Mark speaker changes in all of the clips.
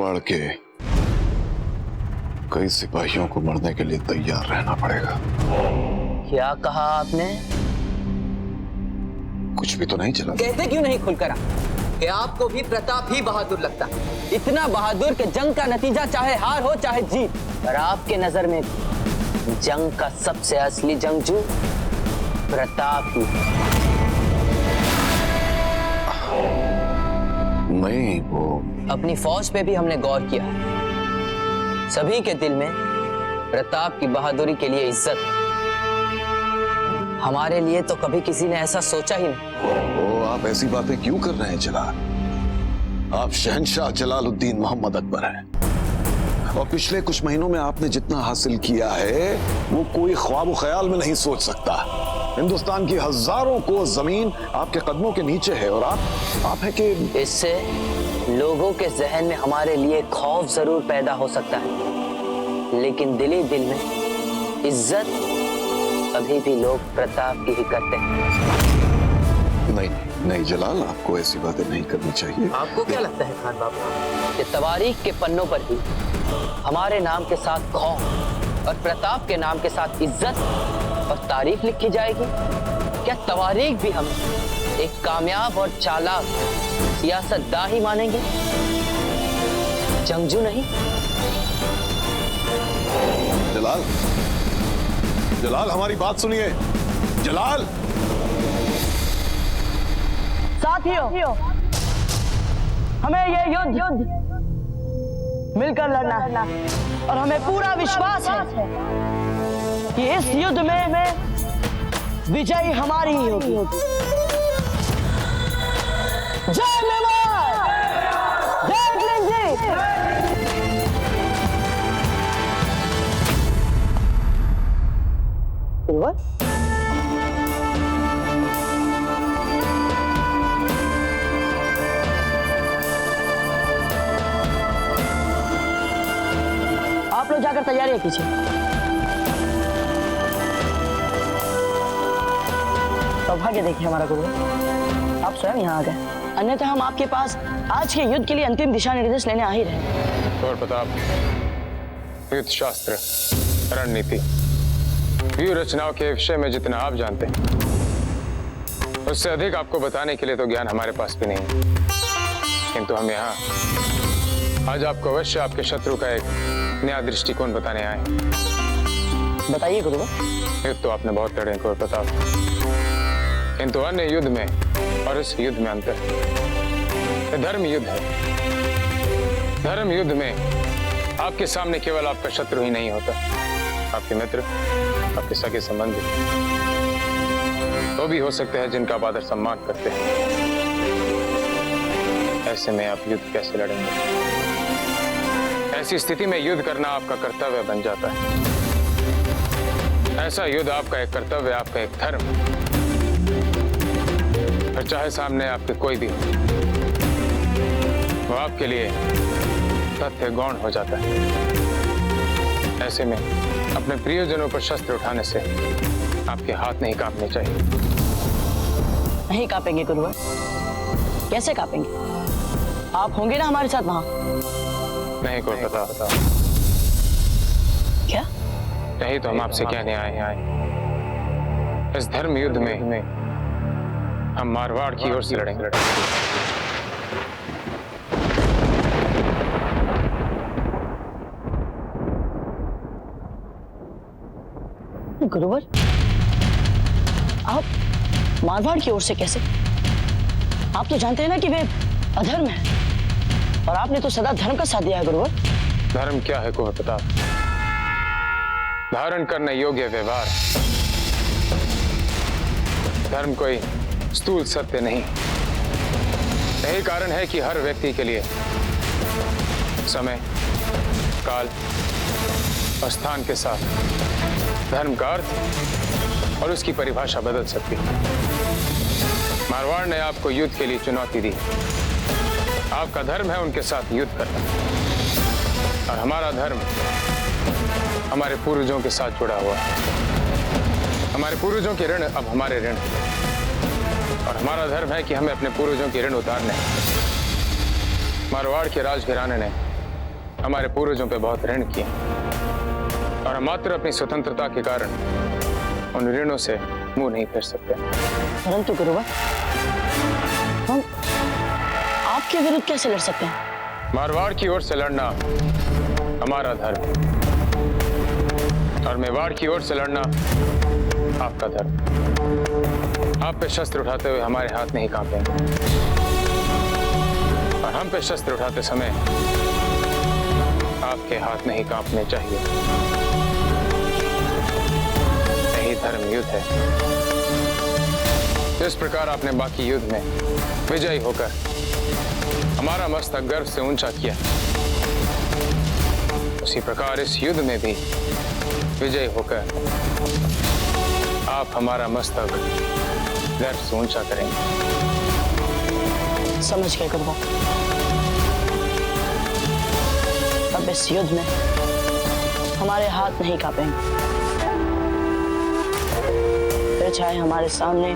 Speaker 1: मारवाड़ के कई सिपाहियों को मरने के लिए तैयार रहना पड़ेगा।
Speaker 2: क्या कहा आपने?
Speaker 1: कुछ भी तो नहीं चला।
Speaker 2: कहते क्यों नहीं खुलकर कि आपको भी प्रताप ही बहादुर लगता है, इतना बहादुर कि जंग का नतीजा चाहे हार हो चाहे जीत, पर आपके नजर में जंग का सबसे असली जंगजू प्रताप ही।
Speaker 1: नहीं, वो
Speaker 2: अपनी फौज पे भी हमने गौर किया है, सभी के दिल में प्रताप की बहादुरी के लिए इज्जत है। हमारे लिए तो कभी किसी ने ऐसा सोचा ही नहीं।
Speaker 1: आप ऐसी बातें क्यों कर रहे हैं जलाल? आप शहंशाह जलालुद्दीन मोहम्मद अकबर हैं और पिछले कुछ महीनों में आपने जितना हासिल किया है वो कोई ख्वाब ख्याल में नहीं सोच सकता। हिंदुस्तान की हजारों को जमीन आपके कदमों के नीचे है और आप है कि
Speaker 2: इससे लोगों के जहन में हमारे लिए खौफ जरूर पैदा हो सकता है, लेकिन दिल ही दिल में इज्जत अभी भी लोग प्रताप की ही करते हैं।
Speaker 1: नहीं जलाल, आपको ऐसी बातें नहीं करनी चाहिए।
Speaker 2: आपको क्या लगता है खान बाबू कि तवारीख के पन्नों पर भी हमारे नाम के साथ खौफ और प्रताप के नाम के साथ इज्जत और तारीफ लिखी जाएगी? क्या तवारीख भी हम एक कामयाब और चालाक सियासतदान ही मानेंगे, जंगजू नहीं?
Speaker 1: जलाल हमारी बात सुनिए। जलाल,
Speaker 3: साथियों, हमें ये युद्ध मिलकर लड़ना है और हमें पूरा विश्वास है कि इस युद्ध में विजय हमारी ही होगी। जय मेवाड़, जय इंग्लैंड। आप लोग जाकर तैयारी कीजिए। सौभाग्य देखिए हमारा गुरु, आप स्वयं यहाँ आ गए, अन्यथा हम आपके पास आज के युद्ध के लिए अंतिम दिशा निर्देश लेने आ ही रहे।
Speaker 4: और प्रताप, युद्ध शास्त्र, रणनीति, व्यूह रचनाओं के विषय में जितना आप जानते हैं उससे अधिक आपको बताने के लिए तो ज्ञान हमारे पास भी नहीं है, किंतु हम यहाँ आज आपको अवश्य आपके शत्रु का एक नया दृष्टिकोण बताने आए।
Speaker 3: बताइए गुरु।
Speaker 4: युद्ध तो आपने बहुत लड़े हैं प्रताप, किंतु अन्य युद्ध में और इस युद्ध में अंतर है। धर्म युद्ध है। धर्म युद्ध में आपके सामने केवल आपका शत्रु ही नहीं होता, आपके मित्र, आपके सगे संबंधी वो भी हो सकते हैं जिनका आप आदर सम्मान करते हैं। ऐसे में आप युद्ध कैसे लड़ेंगे? ऐसी स्थिति में युद्ध करना आपका कर्तव्य बन जाता है। ऐसा युद्ध आपका एक कर्तव्य, आपका एक धर्म, और चाहे सामने आपके कोई भी वो आपके लिए तथ्य गौण हो जाता है। ऐसे में अपने प्रियजनों पर शस्त्र उठाने से आपके हाथ नहीं कांपने चाहिए।
Speaker 3: नहीं कांपेंगे गुरुवर, कैसे कांपेंगे? आप होंगे ना हमारे साथ वहां?
Speaker 4: नहीं कोई पता।
Speaker 3: क्या?
Speaker 4: यही तो हम आपसे कहने आए हैं। इस धर्म युद्ध में हम मारवाड़ की ओर से लड़ेंगे।
Speaker 3: गुरुवर, आप मारवाड़ की ओर से कैसे? आप तो जानते हैं ना कि वे अधर्म है और आपने तो सदा धर्म का साथ दिया है गुरुवर।
Speaker 4: धर्म क्या है को पता? धारण करने योग्य व्यवहार। धर्म कोई स्थूल सत्य नहीं। यही कारण है कि हर व्यक्ति के लिए समय, काल और स्थान के साथ धर्म का अर्थ और उसकी परिभाषा बदल सकती है। मारवाड़ ने आपको युद्ध के लिए चुनौती दी। आपका धर्म है उनके साथ युद्ध करना, और हमारा धर्म हमारे पूर्वजों के साथ जुड़ा हुआ है। हमारे पूर्वजों के ऋण अब हमारे ऋण, और हमारा धर्म है कि हमें अपने पूर्वजों के ऋण उतारने। मारवाड़ के राजघराने ने हमारे पूर्वजों पे बहुत ऋण किए और हम मात्र अपनी स्वतंत्रता के कारण उन ऋणों से मुंह नहीं फेर सकते।
Speaker 3: परंतु गुरुवर, हम आपके विरुद्ध कैसे लड़ सकते हैं?
Speaker 4: मारवाड़ की ओर से लड़ना हमारा धर्म है और मेवाड़ की ओर से लड़ना आपका धर्म। आप पे शस्त्र उठाते हुए हमारे हाथ नहीं कांपेंगे और हम पे शस्त्र उठाते समय आपके हाथ नहीं कांपने चाहिए। यही धर्म युद्ध है। जिस प्रकार आपने बाकी युद्ध में विजयी होकर हमारा मस्तक गर्व से ऊंचा किया, उसी प्रकार इस युद्ध में भी विजयी होकर आप हमारा मस्तक गर्व से ऊंचा करेंगे।
Speaker 3: समझ गए गुरुवर। अब इस युद्ध में हमारे हाथ नहीं कांपेंगे, फिर चाहे हमारे सामने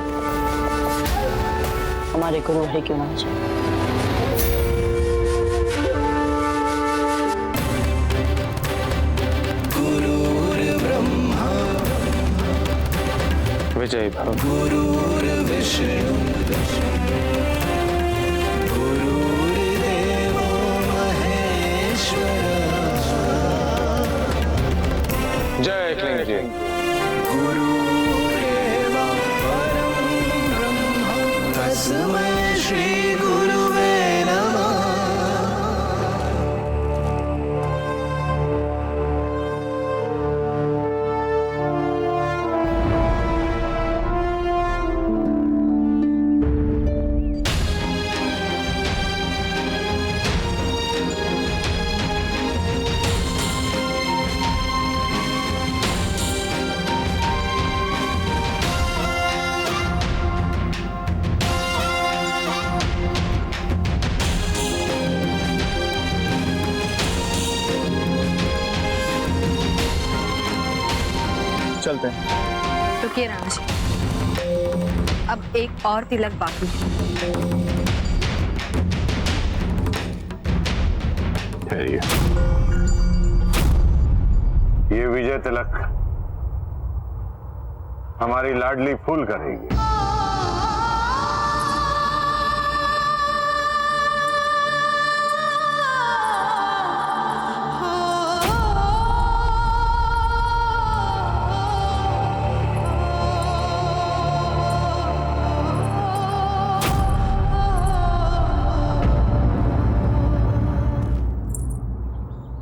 Speaker 3: हमारे गुरु ही क्यों ना जाए।
Speaker 4: विजय भव।
Speaker 5: गुरुर्विष्णु गुरुर्देवो महेश्वरा।
Speaker 4: जय क्लिंग जी।
Speaker 5: गुरुरेव परं ब्रह्म तस्मै श्री गुरुवे नमः।
Speaker 4: चलते हैं।
Speaker 6: रुकिए राणा जी, अब एक और तिलक बाकी है।
Speaker 7: ठहरिए। ये विजय तिलक हमारी लाडली फूल करेगी।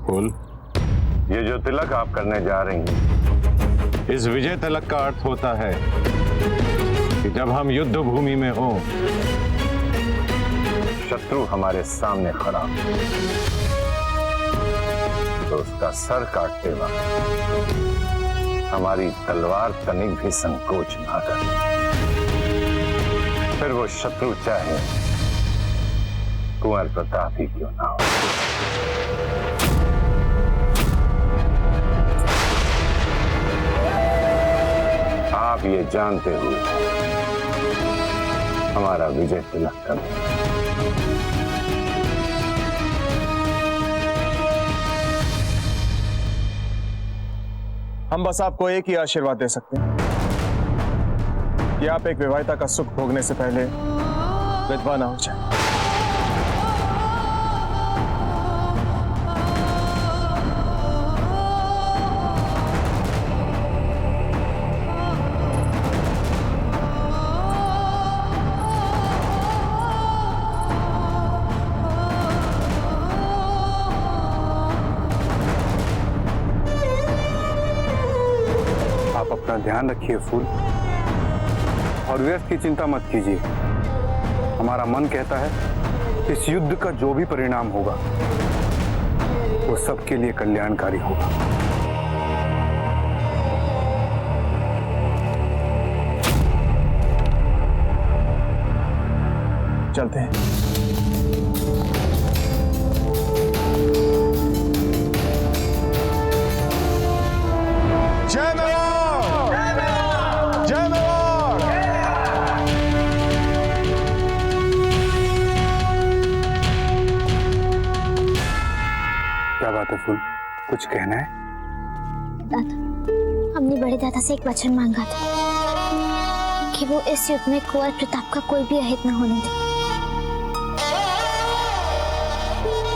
Speaker 7: फूल, ये जो तिलक आप करने जा रही हैं, इस विजय तिलक का अर्थ होता है कि जब हम युद्ध भूमि में हों, शत्रु हमारे सामने खड़ा तो उसका सर काटते वक्त हमारी तलवार तनिक भी संकोच ना करे, फिर वो शत्रु चाहे कुंवर प्रताप ही क्यों ना हो। आप ये जानते हुए हमारा विजय तिलक कर दें।
Speaker 8: हम बस आपको एक ही आशीर्वाद दे सकते हैं कि आप एक विवाहिता का सुख भोगने से पहले विधवा ना हो जाए।
Speaker 9: आप अपना ध्यान रखिए फूल, और व्यर्थ की चिंता मत कीजिए। हमारा मन कहता है इस युद्ध का जो भी परिणाम होगा वो सबके लिए कल्याणकारी होगा।
Speaker 8: चलते हैं। जय मेवाड़! जय मेवाड़!
Speaker 9: क्या बात है फूल, कुछ कहना है?
Speaker 10: दादा, हमने बड़े दादा से एक वचन मांगा था कि वो इस युद्ध में कुंवर प्रताप का कोई भी अहित न होने दे,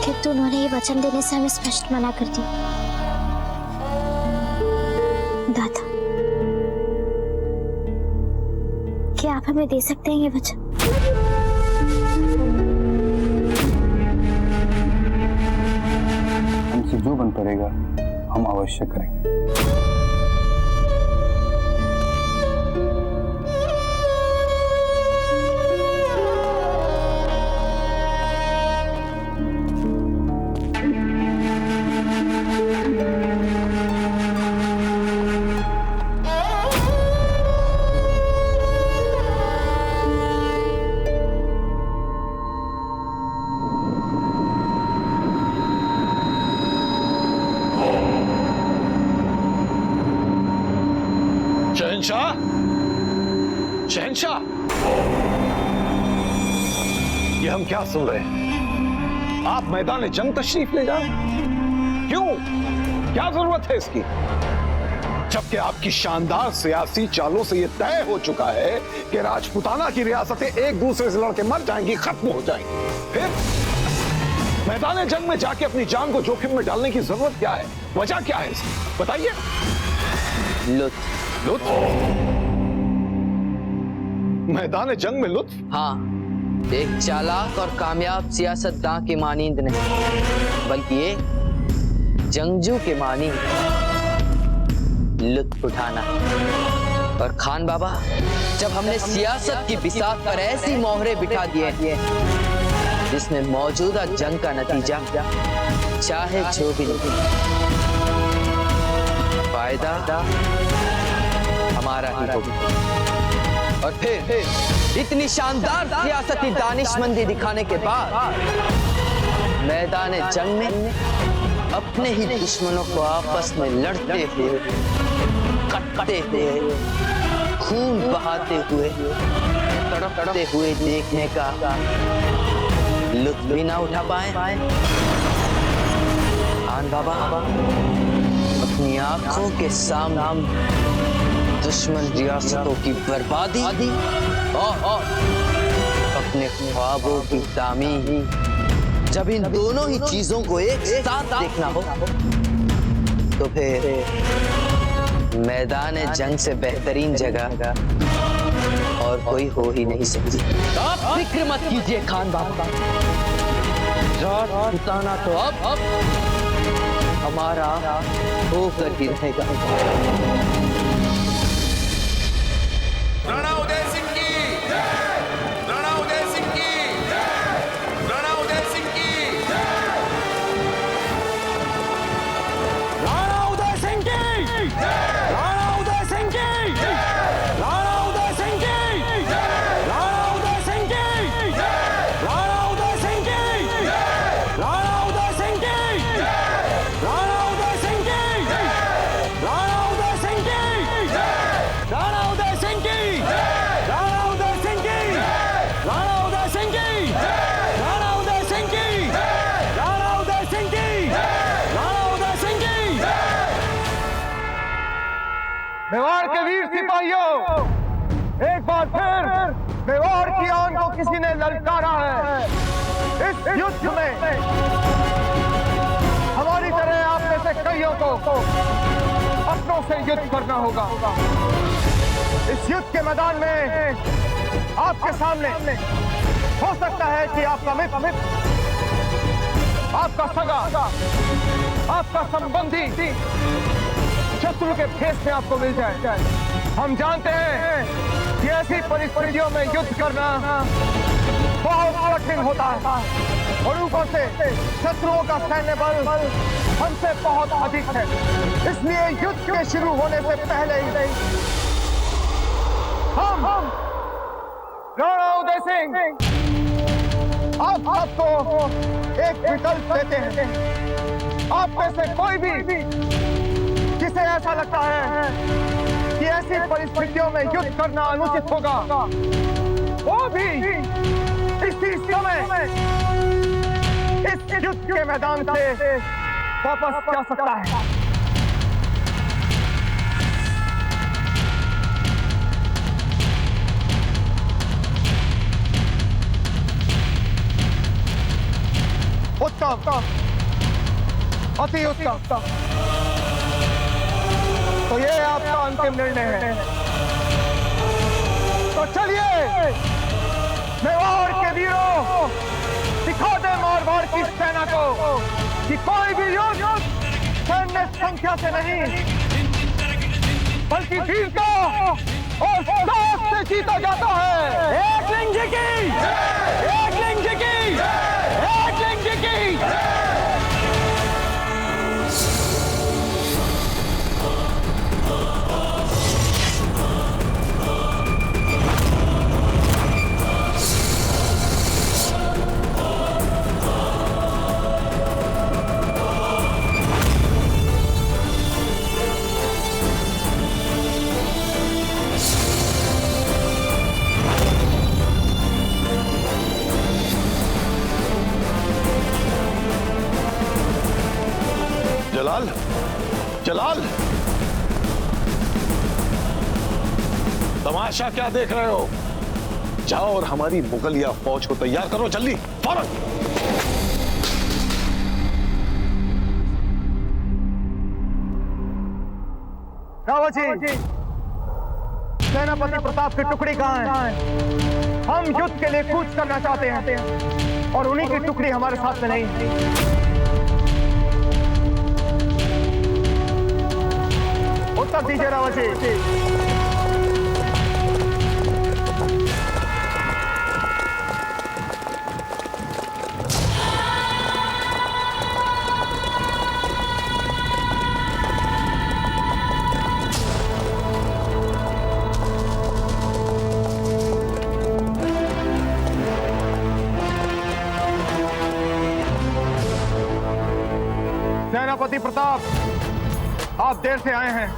Speaker 10: किंतु उन्होंने ये वचन देने से हमें स्पष्ट मना कर दिया। दादा, क्या आप हमें दे सकते हैं ये वचन?
Speaker 9: हमसे जो बन पड़ेगा हम अवश्य करेंगे।
Speaker 1: शहंशाह, शहंशाह, ये हम क्या सुन रहे हैं? आप मैदान जंग तशरीफ ले जाएं? क्यों? क्या जरूरत है इसकी? जबकि आपकी शानदार सियासी चालों से यह तय हो चुका है कि राजपुताना की रियासतें एक दूसरे से लड़के मर जाएंगी, खत्म हो जाएंगी। फिर मैदान जंग में जाके अपनी जान को जोखिम में डालने की जरूरत क्या है? वजह क्या है इसकी? बताइए।
Speaker 2: लुत्फ।
Speaker 1: लुत्फ? मैदान जंग में लुत्फ?
Speaker 2: हाँ, एक चालाक और कामयाब सियासतदान की मानींद नहीं, बल्कि एक जंगजू के मानी लुत्फ उठाना। और खान बाबा, जब हमने सियासत की बिसात पर ऐसी मोहरे बिठा दिए जिसमें मौजूदा जंग का नतीजा चाहे जो भी नहीं, फायदा हमारा ही होगा। और फिर इतनी शानदार सियासती दानिशमंदी दिखाने के बाद मैदान जंग में अपने ही दुश्मनों को आपस में लड़ते हुए, कटते हुए, खून बहाते हुए, तड़पते हुए देखने का लुत्फ भी ना उठा पाए। खान बाबा, अपनी आंखों के सामने दुश्मन रियासतों की बर्बादी और अपने ख्वाबों की तामीर, जब इन दोनों ही चीजों को एक साथ देखना हो तो फिर मैदान जंग से बेहतरीन जगह और कोई हो ही नहीं सकती। आप फिक्र मत कीजिए खान बाबा, राजपुताना तो अब हमारा होकर ही रहेगा।
Speaker 11: राणा उदय सिंह की जय! राणा उदय सिंह की जय! राणा उदय सिंह की जय!
Speaker 8: राणा उदय सिंह की जय! राणा उदय सिंह की जय! राणा उदय सिंह की जय! राणा उदय सिंह की जय! राणा उदय सिंह की जय! राणा उदय सिंह की जय! राणा उदय सिंह की जय! राणा उदय सिंह की जय! राणा उदय सिंह की राणा उदय सिंह की राणा उदय सिंह की राणा उदय सिंह की राणा उदय सिंह की राणा उदय सिंह की। मेवाड़ के वीर सिपाहियों, एक बार फिर मेवाड़ की आन को किसी ने ललकारा है। इस युद्ध में हमारी तरह आप में से कईयों को अपनों से युद्ध करना होगा। इस युद्ध के मैदान में आपके सामने हो सकता है कि आपका मित्र, आपका सगा, आपका संबंधी शत्रु के भेष में आपको मिल जाए। हम जानते हैं कि ऐसी परिस्थितियों में युद्ध करना बहुत कठिन होता है और ऊपर से शत्रुओं का सैन्य बल हमसे बहुत अधिक है। इसलिए युद्ध के शुरू होने से पहले ही हम राणा उदय सिंह आप सबको एक विकल्प देते हैं। आप में से कोई भी जिसे ऐसा लगता है कि ऐसी परिस्थितियों में युद्ध करना अनुचित होगा, वो भी इसी समय इस युद्ध के मैदान से वापस जा सकता है। उत्तम, अति उत्तम। तो ये आपका अंतिम निर्णय है। तो चलिए मेवाड़ के वीरों, दिखा दे मारवाड़ की सेना को कि कोई भी युद्ध सैन्य संख्या से नहीं बल्कि वीरता और साहस से जीता जाता है। एक लिंग जी की, एक लिंग जी की, एक लिंग जी की।
Speaker 1: जलाल, जलाल, तमाशा क्या देख रहे हो? जाओ और हमारी मुगलिया फौज को तैयार करो, जल्दी, फौरन।
Speaker 8: रावत जी, सेनापति प्रताप की टुकड़ी कहाँ है? हम युद्ध के लिए कूच करना चाहते हैं और उन्हीं की टुकड़ी हमारे साथ में नहीं है। उत्तर दीजिए रावत जी। सेनापति प्रताप, आप देर से आए हैं।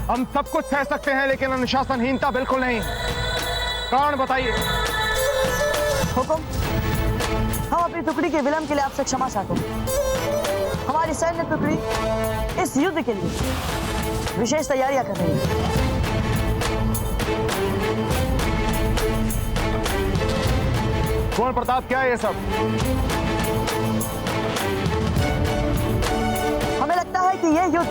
Speaker 8: हम सब कुछ सह सकते हैं लेकिन अनुशासनहीनता बिल्कुल नहीं। कारण बताइए।
Speaker 3: हुकुम, हम अपनी टुकड़ी के विलंब के लिए आपसे क्षमा चाहते हैं। हमारी सैन्य टुकड़ी इस युद्ध के लिए विशेष तैयारियां कर रही है।
Speaker 8: कुंवर प्रताप, क्या है ये सब?
Speaker 3: हमें लगता है कि यह युद्ध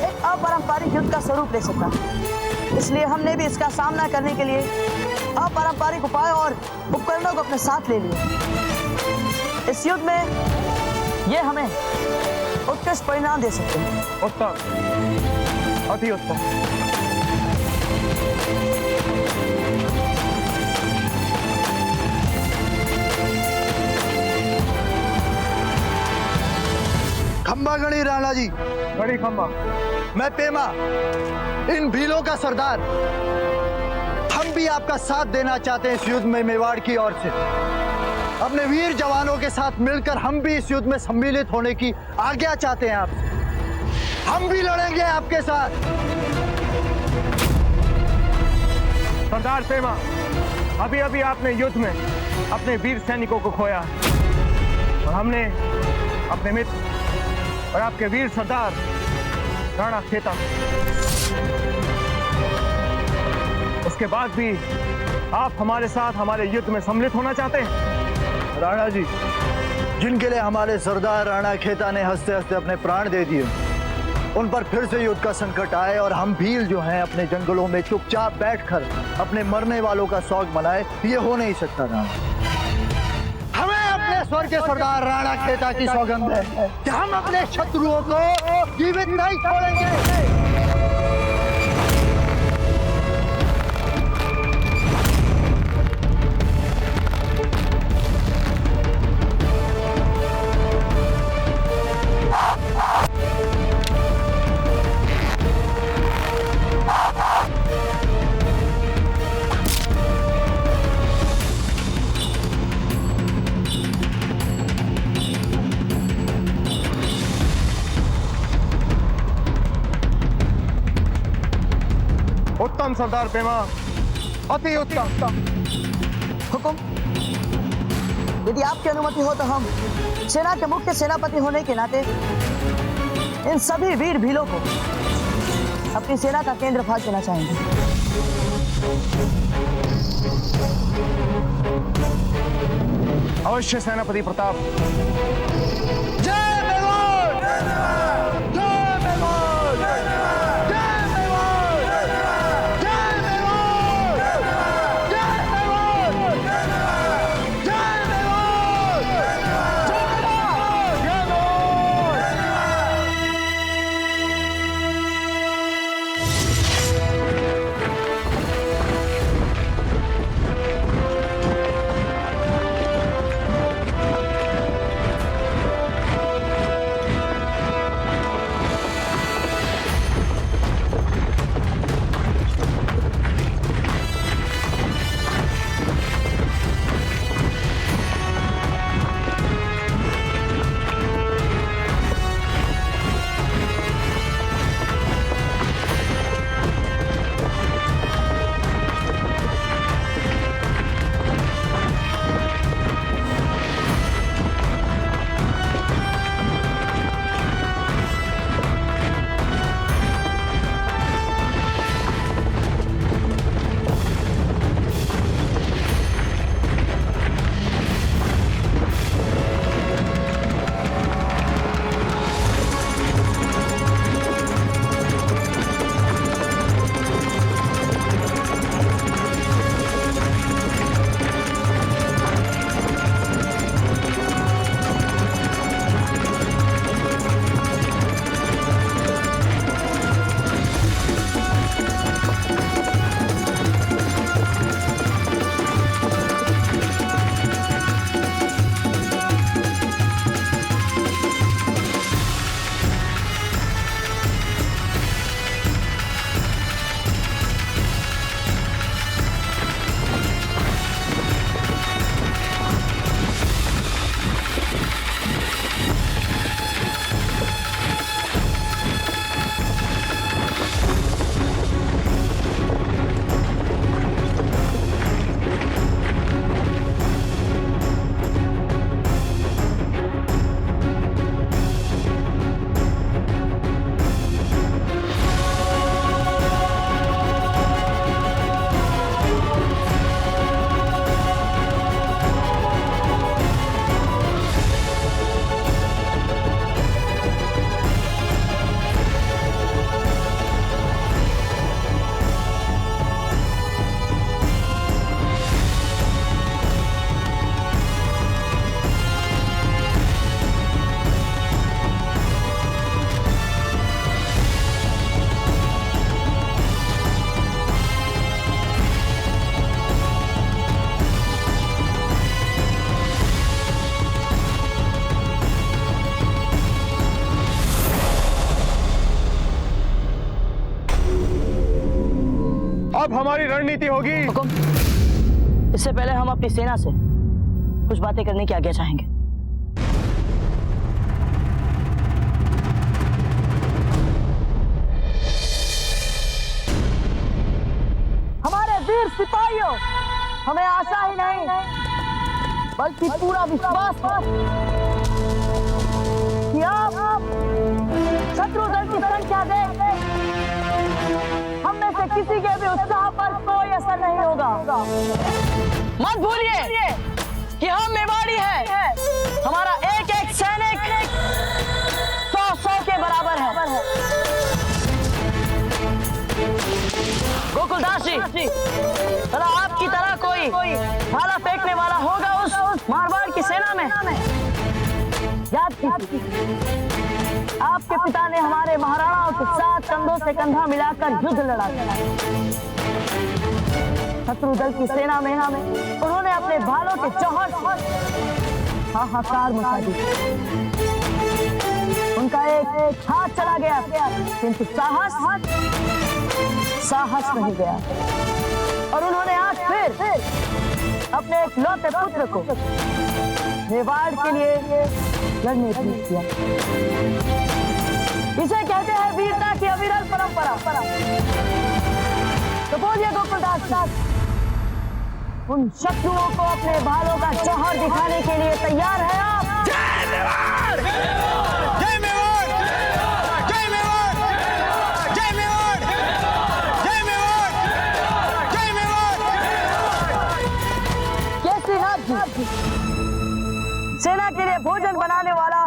Speaker 3: एक अपारंपरिक युद्ध का स्वरूप ले सकता है, इसलिए हमने भी इसका सामना करने के लिए अपारंपरिक उपाय और उपकरणों को अपने साथ ले लिया। इस युद्ध में ये हमें उत्कृष्ट परिणाम दे सकते हैं।
Speaker 8: उत्तम, अति उत्तम।
Speaker 12: खंबा गणी राणा जी।
Speaker 8: बड़ी खंबा।
Speaker 12: मैं पेमा, इन भीलों का सरदार। हम भी आपका साथ देना चाहते हैं इस युद्ध में मेवाड़ की ओर से। अपने वीर जवानों के साथ मिलकर हम भी इस युद्ध में सम्मिलित होने की आज्ञा चाहते हैं आपसे। हम भी लड़ेंगे आपके साथ।
Speaker 8: सरदार पेमा, अभी अभी आपने युद्ध में अपने वीर सैनिकों को खोया और हमने अपने मित्र और आपके वीर सरदार राणा खेता, उसके बाद भी आप हमारे साथ हमारे युद्ध में सम्मिलित होना चाहते हैं?
Speaker 12: राणा जी, जिनके लिए हमारे सरदार राणा खेता ने हंसते हंसते अपने प्राण दे दिए, उन पर फिर से युद्ध का संकट आए और हम भील जो हैं अपने जंगलों में चुपचाप बैठकर अपने मरने वालों का शौक मनाए, ये हो नहीं सकता। राणा, हमें अपने स्वर्ग के सरदार राणा खेता की सौगंध है कि हम अपने शत्रुओं को जीवित नहीं छोड़ेंगे।
Speaker 8: उत्तम सरदार पेमा, अति उत्तम।
Speaker 3: हुकुम, यदि आपकी अनुमति हो तो हम सेना के मुख्य सेनापति होने के नाते इन सभी वीर भीलों को अपनी सेना का केंद्र भाग देना चाहेंगे।
Speaker 9: अवश्य सेनापति प्रताप।
Speaker 12: जय मेवाड़! जय मेवाड़! जय मेवाड़! जय मेवाड़! जय मेवाड़! जय मेवाड़! जय मेवाड़!
Speaker 9: अब हमारी रणनीति होगी।
Speaker 3: हुकुम, इससे पहले हम अपनी सेना से कुछ बातें करने की आज्ञा चाहेंगे। हमारे वीर सिपाहियों, हमें आशा ही नहीं बल्कि पूरा विश्वास है कि आप शत्रु दल की संख्या देख हम में से किसी के भी उत्साह पर कोई असर नहीं होगा। मत भूलिए कि हम मेवाड़ी हैं। हमारा एक एक सैनिक 100 के बराबर है। गोकुलदास जी, चला आपकी तरह कोई भाला फेंकने वाला होगा उस मारवाड़ की सेना में। याद कीजिए, आपके पिता ने हमारे महाराणाओं के साथ कंधों से कंधा मिलाकर युद्ध लड़ा। शत्रु दल की सेना में उन्होंने अपने भालों के चौहट हाहाकार मचा दी। उनका एक हाथ चला गया, किंतु साहस नहीं गया। और उन्होंने आज फिर अपने एक लौते पुत्र को मेवाड़ के लिए लड़ने के लिए किया। इसे कहते हैं वीरता की अविरल परंपरा। तो बोलिए गोकुलदास, उन शत्रुओं को अपने भालों का जौहर दिखाने के लिए तैयार है आप?
Speaker 8: जय मेवाड़! जय मेवाड़! जय मेवाड़! जय मेवाड़! जय मेवाड़! जय मेवाड़!
Speaker 3: केसरीनाथ जी, सेना के लिए भोजन बनाने वाला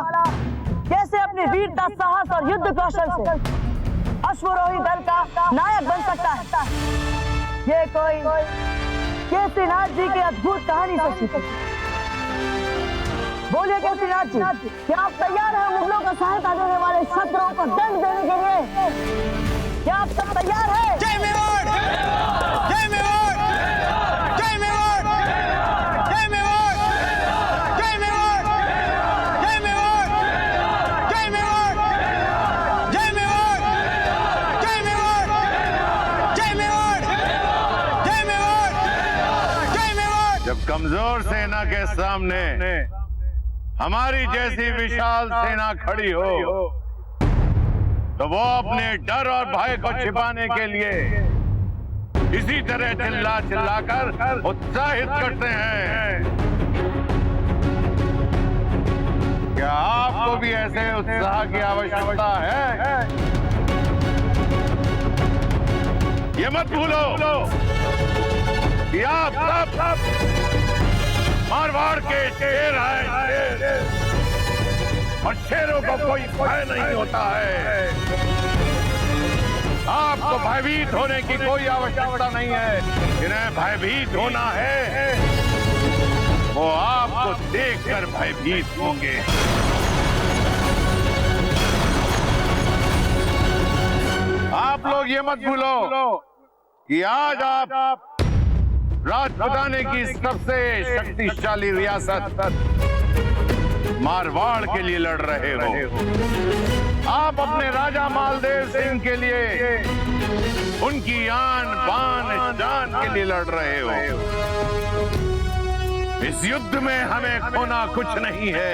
Speaker 3: कैसे अपनी वीरता, साहस और युद्ध कौशल से अश्वरोही दल का नायक बन सकता है? ये कोई केसरीनाथ जी की अद्भुत कहानी से सीखे। बोलिए केसरीनाथ जी, क्या आप तैयार हैं मुगलों को सहायता देने वाले शत्रुओं को दंड देने के लिए? क्या आप सब तैयार हैं?
Speaker 8: जय मेवाड़! जय मेवाड़! जय मेवाड़! जय मेवाड़! जय मेवाड़! जय मेवाड़! जय मेवाड़! जय मेवाड़! जय मेवाड़! जय मेवाड़! जय मेवाड़! जय मेवाड़!
Speaker 7: जब कमजोर सेना के सामने हमारी जैसी विशाल सेना खड़ी हो तो वो अपने डर और भय को छिपाने के लिए इसी तरह चिल्ला चिल्लाकर उत्साहित करते हैं। क्या आपको भी ऐसे उत्साह की आवश्यकता है? ये मत भूलो कि आप सब मारवाड़ के शेर हैं, शेर। और शेरों को कोई भय नहीं होता है। आपको भयभीत होने की कोई आवश्यकता नहीं है। जिन्हें भयभीत होना है वो आपको देखकर भयभीत होंगे। आप लोग ये मत भूलो कि आज आप राजपुताने की सबसे शक्तिशाली रियासत मारवाड़ के लिए लड़ रहे हो। आप अपने राजा मालदेव सिंह के लिए, उनकी आन बान शान के लिए लड़ रहे हो। इस युद्ध में हमें खोना कुछ नहीं है,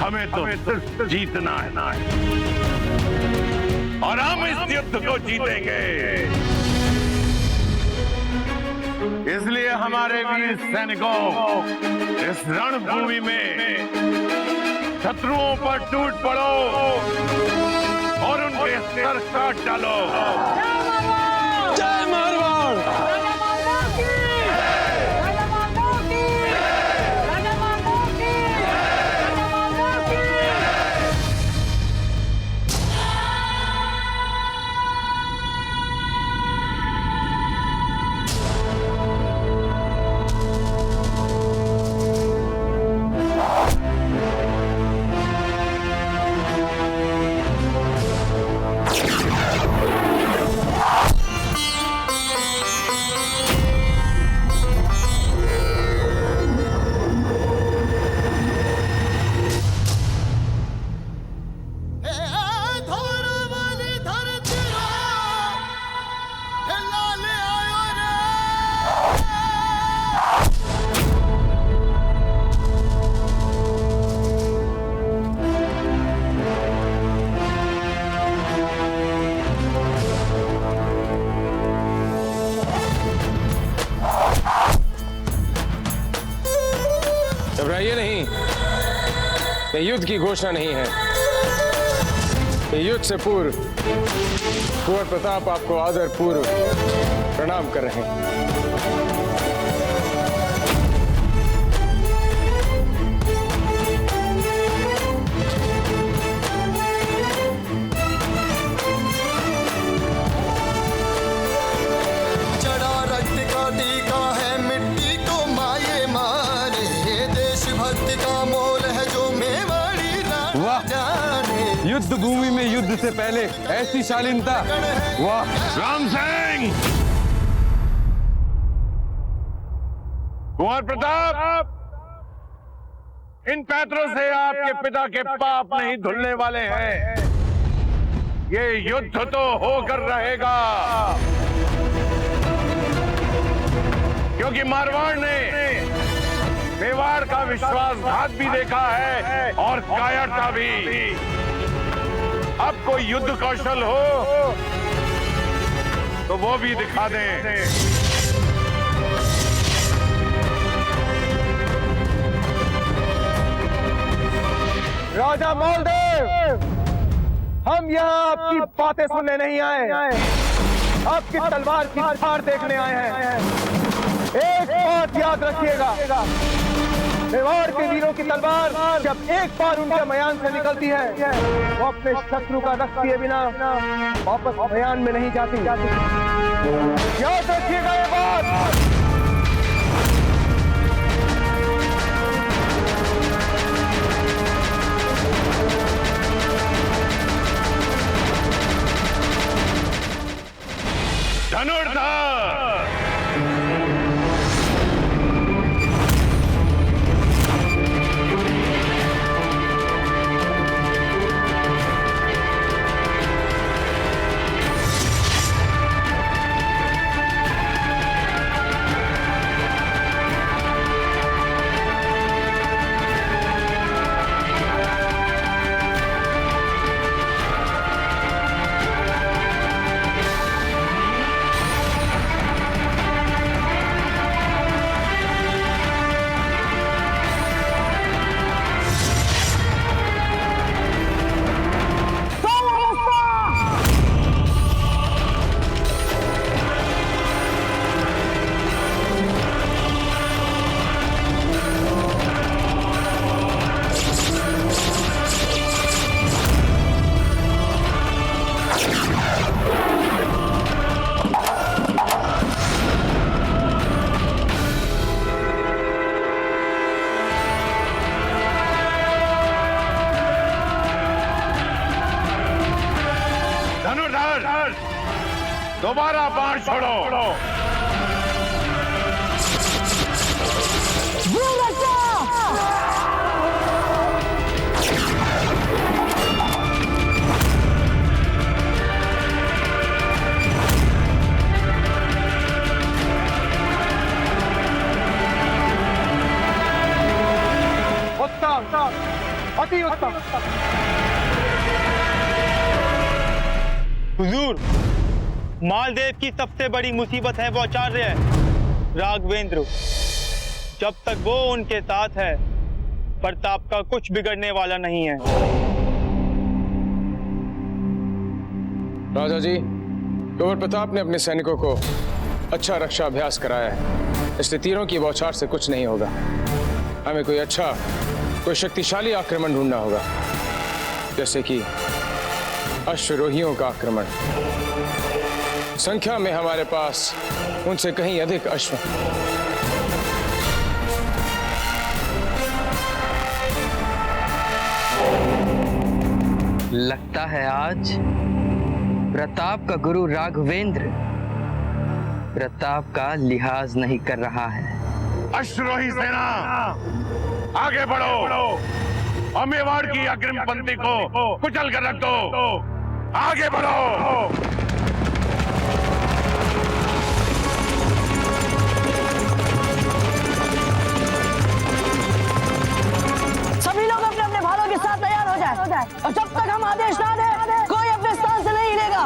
Speaker 7: हमें तो सिर्फ जीतना है और हम इस युद्ध को जीतेंगे। इसलिए हमारे वीर सैनिकों, इस रणभूमि में शत्रुओं पर टूट पड़ो और उनके सर काट डालो।
Speaker 8: जय मारवाड़!
Speaker 4: घबराइए नहीं, ये युद्ध की घोषणा नहीं है। ये युद्ध से पूर्व कुंवर प्रताप आपको आदर पूर्व प्रणाम कर रहे हैं।
Speaker 5: चढ़ा रक्त का टीका है मिट्टी को माये मारे, देशभक्ति का मोल है जो मेवाड़ी राणा जाने।
Speaker 13: युद्ध भूमि में युद्ध से पहले ऐसी शालीनता, वाह!
Speaker 7: राम सिंह, कुंवर प्रताप, इन पैतरों से आपके पिता के पाप नहीं धुलने वाले हैं। ये युद्ध तो होकर रहेगा, क्योंकि मारवाड़ ने मेवाड़ का विश्वासघात भी देखा है और कायरता भी। अब कोई युद्ध कौशल हो तो वो भी दिखा दें।
Speaker 8: राजा मालदेव, हम यहाँ आपकी बातें सुनने नहीं आए, आपकी तलवार की धार देखने आए हैं। एक बात याद रखिएगा, मेवाड़ के वीरों की तलवार जब एक बार उनके मयान से निकलती है, वो अपने शत्रु का रख दिए बिना वापस मयान में नहीं जाती। याद रखिएगा ये बात।
Speaker 7: धनुर्धर, दोबारा बाण छोड़ो।
Speaker 8: उत्तम, अति उत्तम।
Speaker 14: हुजूर, मालदेव की सबसे बड़ी मुसीबत है वो आचार्य राघवेंद्र। जब तक वो उनके साथ है, प्रताप का कुछ बिगड़ने वाला नहीं है।
Speaker 4: राजा जी, कुंवर प्रताप ने अपने सैनिकों को अच्छा रक्षा अभ्यास कराया है, इसलिए तीरों की बौछार से कुछ नहीं होगा। हमें कोई शक्तिशाली आक्रमण ढूंढना होगा, जैसे कि अश्वरोहियों का आक्रमण। संख्या में हमारे पास उनसे कहीं अधिक अश्व।
Speaker 2: लगता है आज प्रताप का गुरु राघवेंद्र प्रताप का लिहाज नहीं कर रहा है।
Speaker 7: अश्वरोही सेना, आगे बढ़ो और मेवाड़ की अग्रिम पंक्ति को कुचल कर रख दो। आगे बढ़ो।
Speaker 3: सभी लोग अपने अपने भालों के साथ तैयार हो जाए और जब तक हम आदेश ना दें, कोई अपने स्थान से नहीं हिलेगा।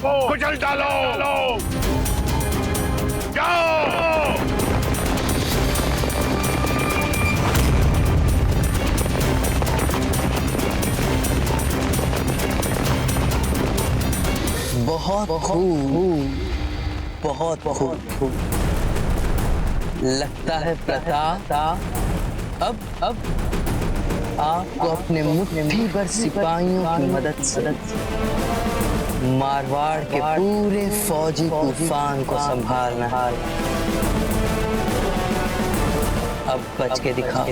Speaker 7: कुचल डालो। जाओ।
Speaker 2: बहुत खूब, बहुत खूब। लगता है प्रताप अब आपको अपने मुट्ठी भर सिपाहियों की मदद से मारवाड़ के पूरे फौजी तूफान को संभालना है। अब बच के दिखा।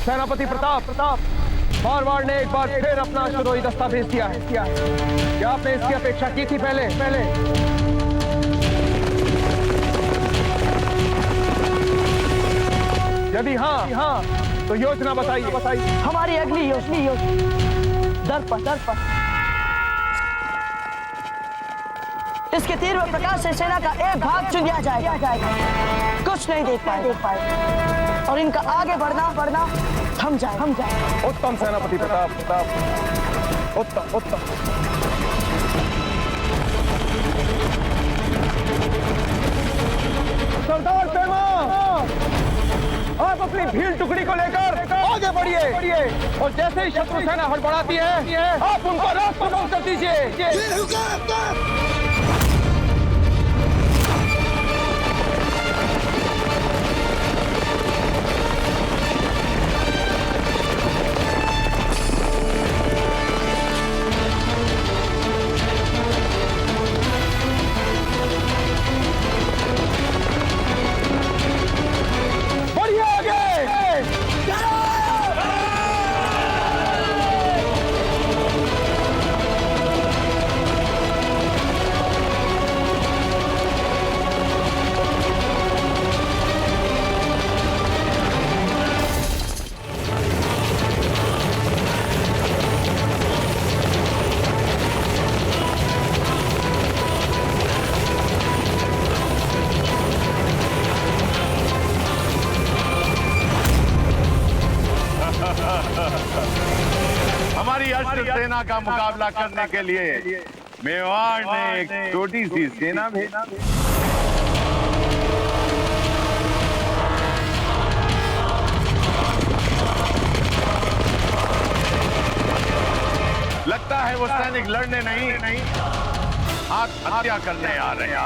Speaker 13: सेनापति प्रताप, मारवाड़ ने एक बार फिर अपना अश्वरोही दस्ता भेज दिया है। क्या आपने इसकी अपेक्षा की थी पहले? यदि हाँ तो योजना बताइए।
Speaker 3: हमारी अगली योजना दर पर इसके तीर व प्रकाश से सेना का एक भाग चुन लिया जाएगा। कुछ नहीं देख पाए और इनका आगे बढ़ना थम जाए।
Speaker 13: उत्तम सेनापति प्रताप, उत्तम। सरदार सेना, आप अपनी भील टुकड़ी को लेकर आगे बढ़िए और जैसे ही शत्रु सेना हड़बड़ाती है आप उनको रास्ता बंद कर दीजिए।
Speaker 7: हमारी अश्व सेना का मुकाबला करने के लिए मेवाड़ ने एक छोटी सी सेना भेजा। लगता है वो सैनिक लड़ने नहीं आत्महत्या करने आ रहे हैं।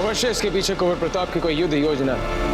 Speaker 13: अवश्य इसके पीछे कुंवर प्रताप की कोई युद्ध योजना है।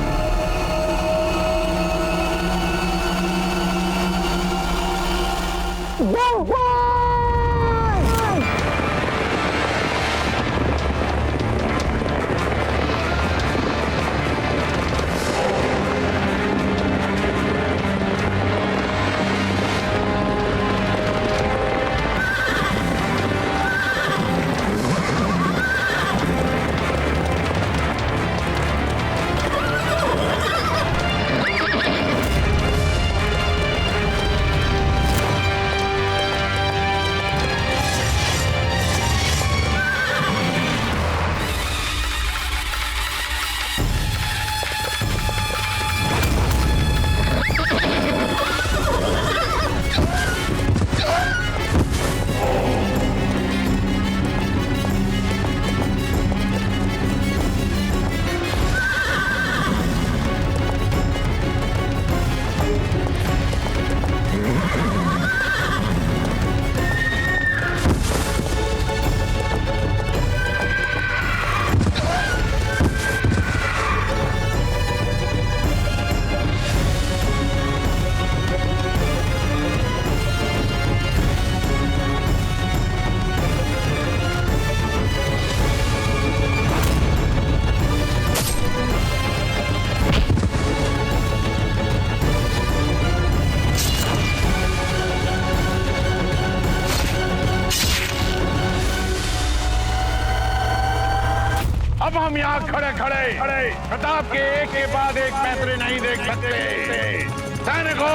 Speaker 7: अब हम यहाँ खड़े प्रताप के एक के बाद एक पैतरे नहीं देख सकते। सैनिकों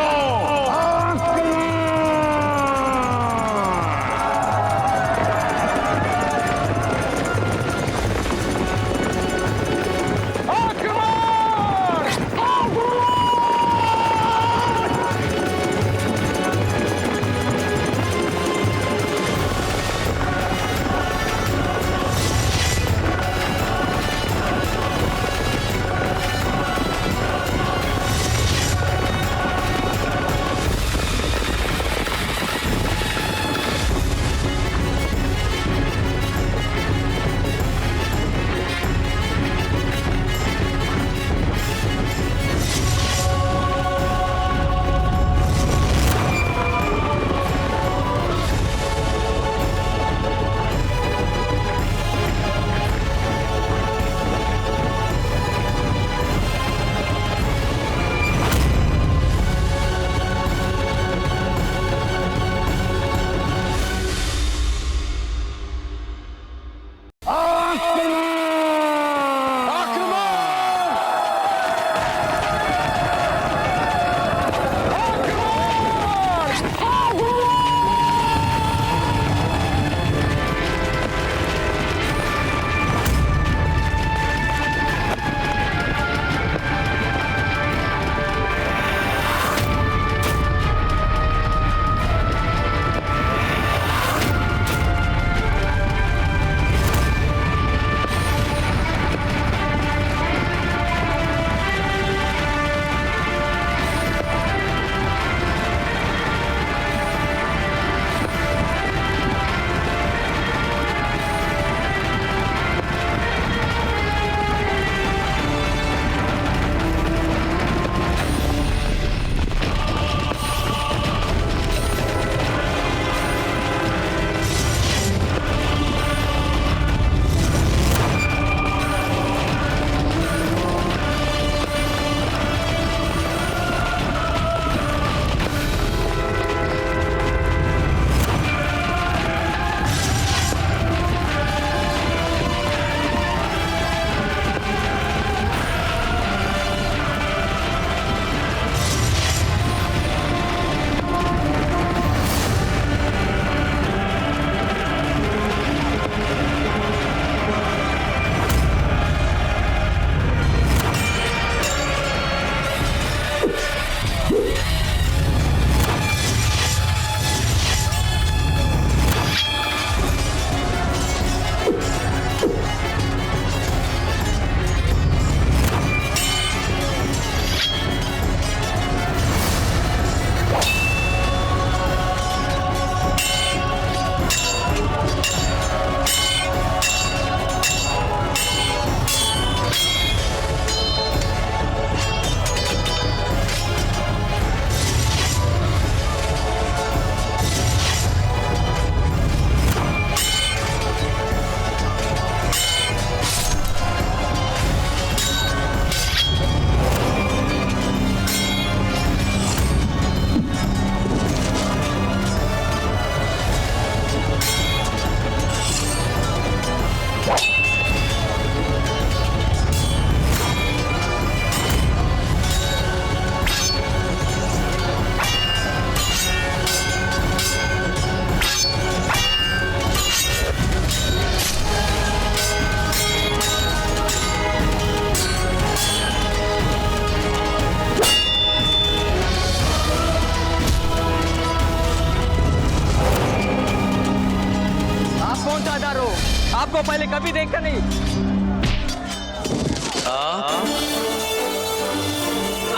Speaker 13: पहले कभी देखा नहीं।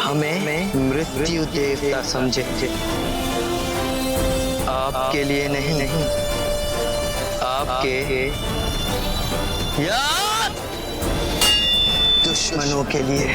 Speaker 2: हमें मृत्यु देवता समझे, आपके लिए नहीं, आपके या दुश्मनों के लिए।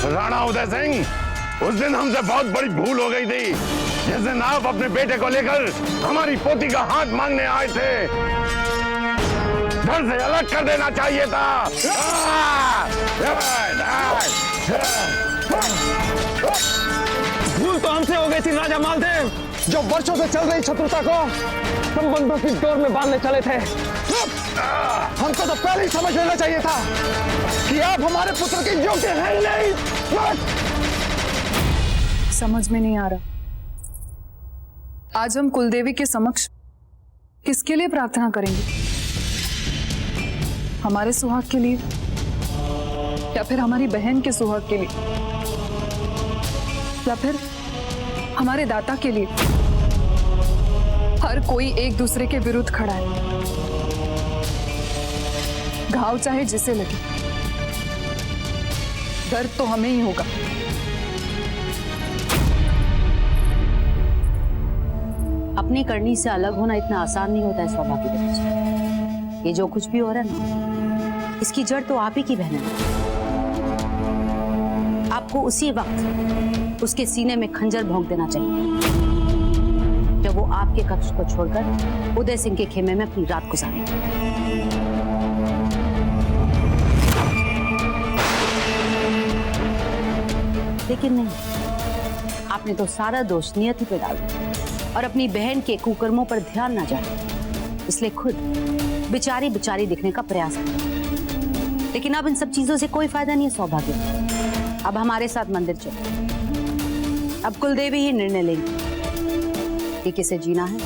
Speaker 7: राणा उदय सिंह, उस दिन हमसे बहुत बड़ी भूल हो गई थी जिस दिन आप अपने बेटे को लेकर हमारी पोती का हाथ मांगने आए थे। घर से अलग कर देना चाहिए था।
Speaker 13: भूल तो हमसे हो गई थी राजा मालदेव, जो वर्षों से चल रही शत्रुता को संबंधों की डोर में बांधने चले थे। हमको तो पहले ही समझ लेना चाहिए था कि आप हमारे पुत्र के योग्य हैं ही नहीं।
Speaker 15: समझ में नहीं आ रहा, आज हम कुलदेवी के समक्ष किसके लिए प्रार्थना करेंगे? हमारे सुहाग के लिए या फिर हमारी बहन के सुहाग के लिए या फिर हमारे दाता के लिए? हर कोई एक दूसरे के विरुद्ध खड़ा है। घाव चाहे जिसे लगे, दर्द तो हमें ही होगा।
Speaker 16: अपनी करनी से अलग होना इतना आसान नहीं होता है सौभाग्य के बच्चे। ये जो कुछ भी हो रहा है ना, इसकी जड़ तो आप ही की बहन है। आपको उसी वक्त उसके सीने में खंजर भोंक देना चाहिए जब वो आपके कक्ष को छोड़कर उदय सिंह के खेमे में अपनी रात गुजारे। लेकिन नहीं, आपने तो सारा दोष नियति पे डाल दिया और अपनी बहन के कुकर्मों पर ध्यान न जाए, इसलिए खुद बेचारी बेचारी दिखने का प्रयास किया। लेकिन अब इन सब चीजों से कोई फायदा नहीं है सौभाग्य। अब हमारे साथ मंदिर चलो। अब कुलदेवी ही निर्णय लेंगी कि किसे जीना है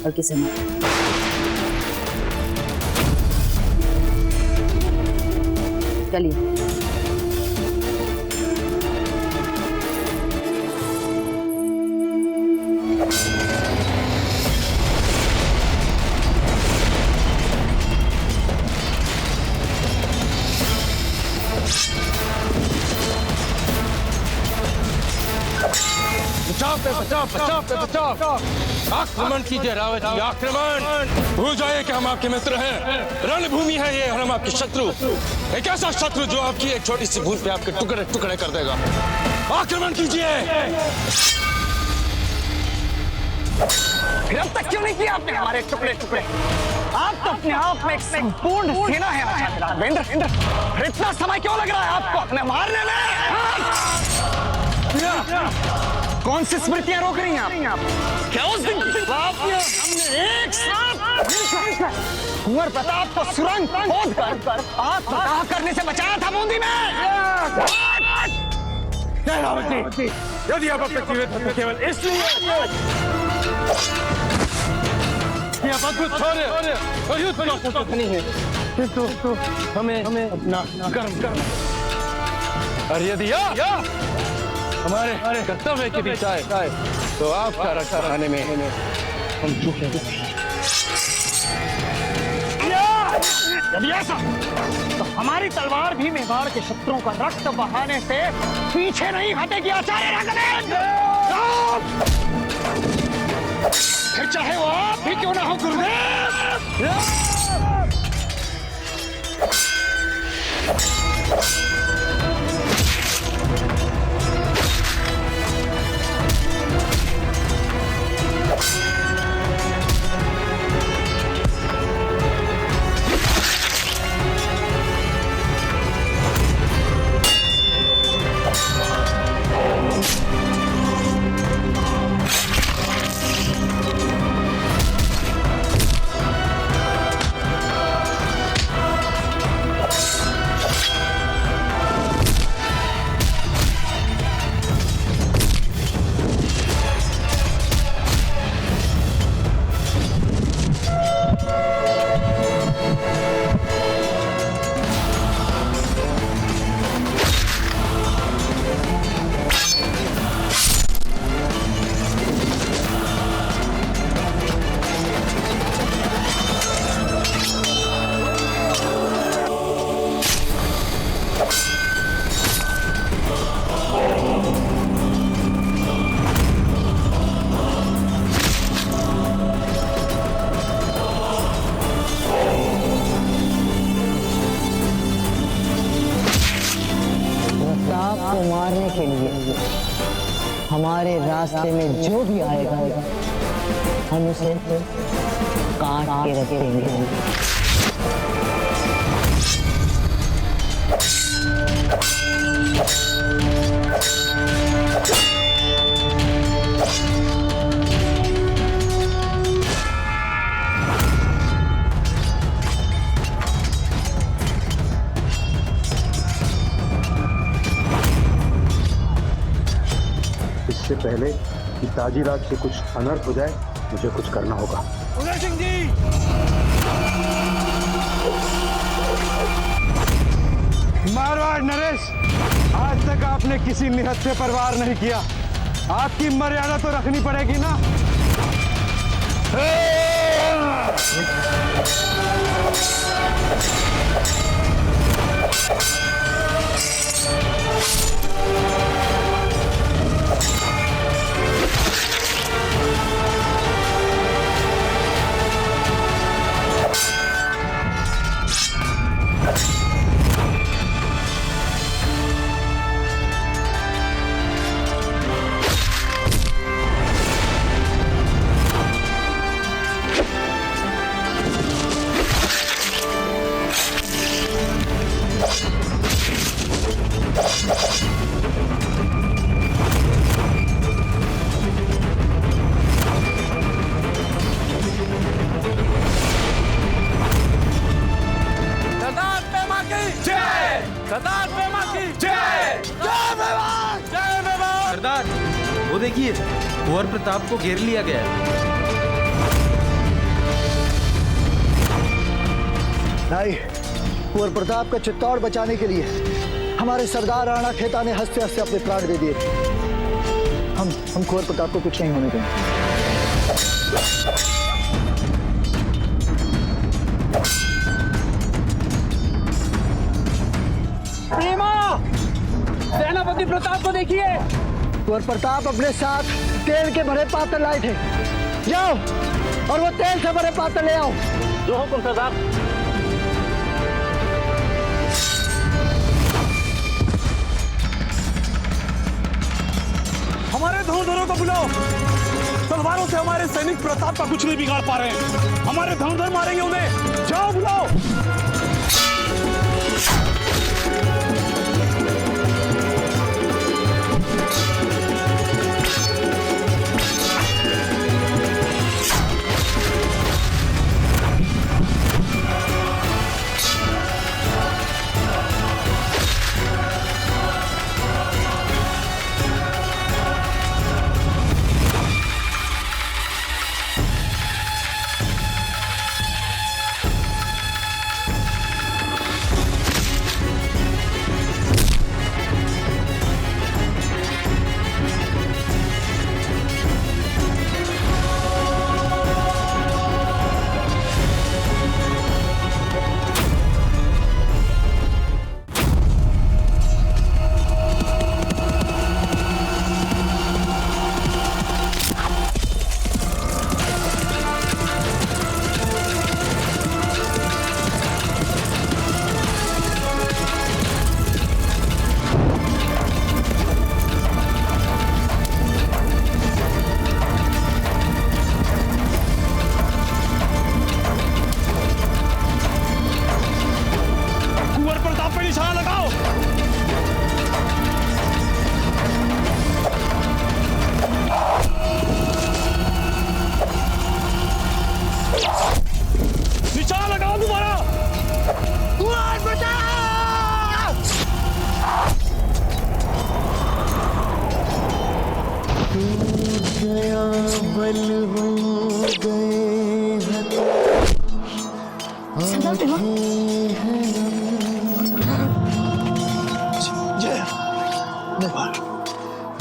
Speaker 16: और किसे मरना। चलिए।
Speaker 8: बचाओ। आक्रमण कीजिए रावत जी, आक्रमण। भूल जाइए कि हम आपके मित्र हैं। रणभूमि है ये, हम आपके शत्रु। एक ऐसा शत्रु जो आपकी एक छोटी सी भूल पे आपके टुकड़े टुकड़े कर देगा। आक्रमण कीजिए।
Speaker 13: फिर अब तक क्यों नहीं किया आपने हमारे टुकड़े टुकड़े? आप तो अपने आप में एक संपूर्ण सेना है राघवेंद्र। फिर इतना समय क्यों लग रहा है आपको अपने मारने में? कौन सी स्मृतियां रोक रही हैं आप? क्या उस दिन हमने एक साथ कुंवर प्रताप को सुरंग खोदकर आत्मदाह करने से बचाया था बूंदी में?
Speaker 8: यदि आप अपने जीवित हैं तो केवल इसलिए
Speaker 13: आप अद्भुत शौर्य और युद्ध नहीं है।
Speaker 8: तो हमें अपना कर्म करना और यदि हमारे कर्तव्य के बीच आए तो आपका रक्षा रहने में हम चूकेंगे।
Speaker 13: यदि ऐसा तो हमारी तलवार भी मेवाड़ के शत्रुओं का रक्त बहाने से पीछे नहीं हटेगी आचार्य राघवेंद्र। फिर चाहे वो आप भी क्यों ना हो गुरुदेव।
Speaker 2: मारने के लिए हमारे रास्ते में जो भी आएगा हम उसे काट के रखेंगे।
Speaker 9: इससे पहले कि ताजीराज से कुछ अनर्थ हो जाए मुझे कुछ करना होगा।
Speaker 8: उदय सिंह जी, मारवाड़ नरेश, आज तक आपने किसी निहत्थे से परवार नहीं किया। आपकी मर्यादा तो रखनी पड़ेगी ना।
Speaker 11: सरदार, वो देखिए, कुंवर प्रताप को घेर लिया गया है।
Speaker 12: भाई, कुंवर प्रताप का चित्तौड़ बचाने के लिए हमारे सरदार राणा खेता ने हंसते हंसते अपने प्राण दे दिए। हम कुंवर प्रताप को कुछ नहीं होने देंगे।
Speaker 13: सेनापति प्रताप को देखिए।
Speaker 12: कुंवर प्रताप अपने साथ तेल के भरे पात्र लाए थे। जाओ और वो तेल से भरे पात्र ले आओ।
Speaker 13: जो हुकुम सरदार।
Speaker 8: हमारे धनुधरों को बुलाओ। तलवारों से हमारे सैनिक प्रताप का कुछ नहीं बिगाड़ पा रहे हैं। हमारे धनुधर मारेंगे उन्हें। जाओ बुलाओ।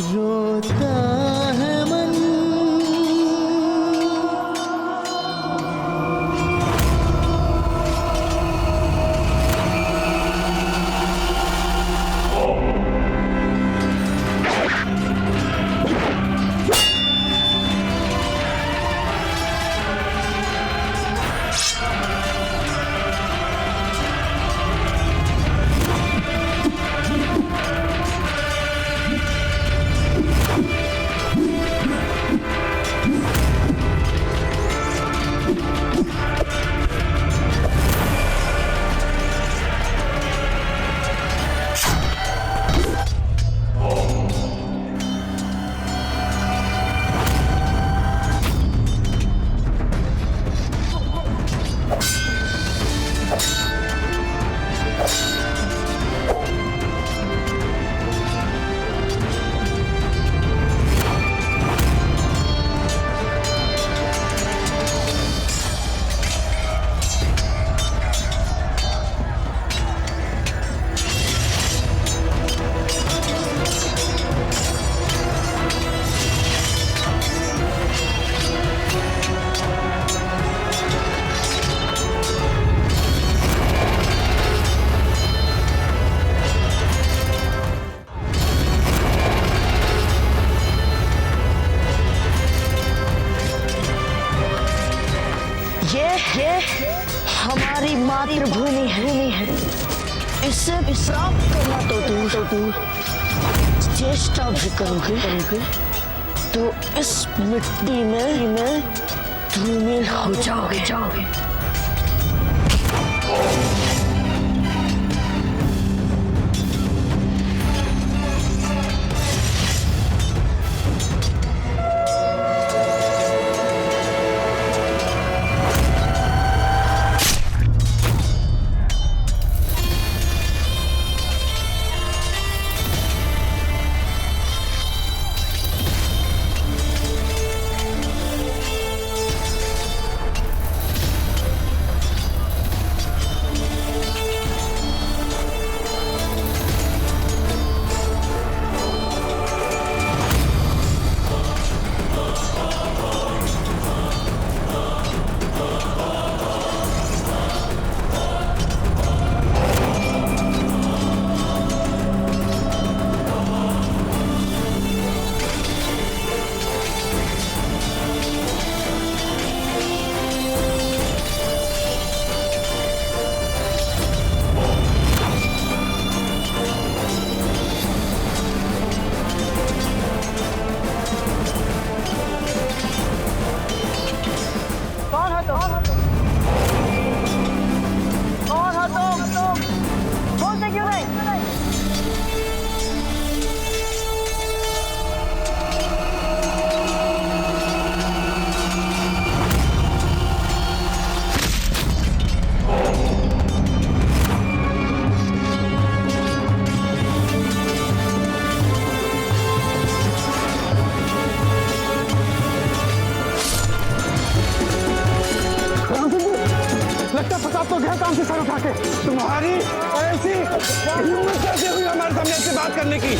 Speaker 5: रोता है मन
Speaker 3: ये हमारी मातृभूमि है। इससे विश्राम करना तो दूर चेष्टा भी करोगे तो इस मिट्टी में धूमिल हो जाओगे।
Speaker 8: तो गया काम से सर उठा के। तुम्हारी ऐसी हिम्मत कैसे हुई हमारे सामने से बात करने की?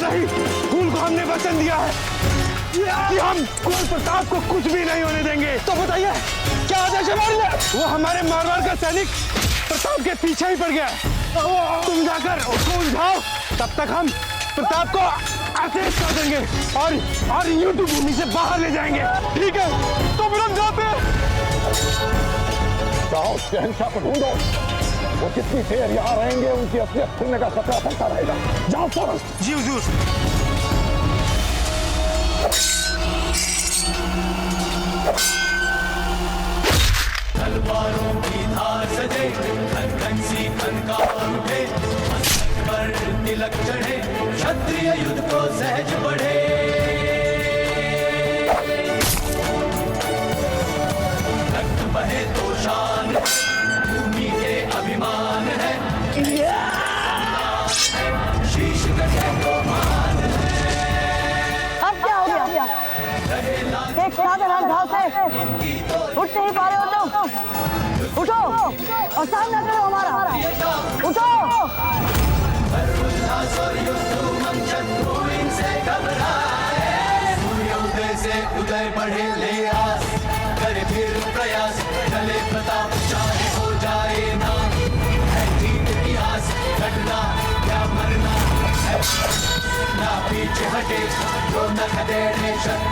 Speaker 8: नहीं, फूल को हमने वचन दिया है कि हम कुंवर प्रताप को कुछ भी नहीं होने देंगे। तो बताइए क्या आदेश है हमारे लिए? वो हमारे मारवाड़ का सैनिक प्रताप के पीछे ही पड़ गया है। तुम जाकर उसको उलझाओ, तब तक हम प्रताप को आदेश कर देंगे और युद्ध भूमि से बाहर ले जाएंगे। ठीक है, तो फिर हम जाते हैं।
Speaker 13: जाओ शहंशाह को ढूंढो, वो जितनी देर यहाँ रहेंगे उनकी असलियत खुलने का खतरा बनता रहेगा। जाओ फौरन।
Speaker 8: जी हुजूर।
Speaker 5: तलवारों की धार सजे, खन खन सी खनकार उठे, मस्तक पर तिलक चढ़े, क्षत्रिय युद्ध को सहज बढ़े। रक्त बहे तो शान, भूमि के अभिमान है, शीश कटे तो मान है।
Speaker 3: अब क्या हो गया? एक साधारण घाव से उठ नहीं पा रहे हो तुम? उठो और सामना करो हमारा। उठो।
Speaker 11: तेरे शत्रु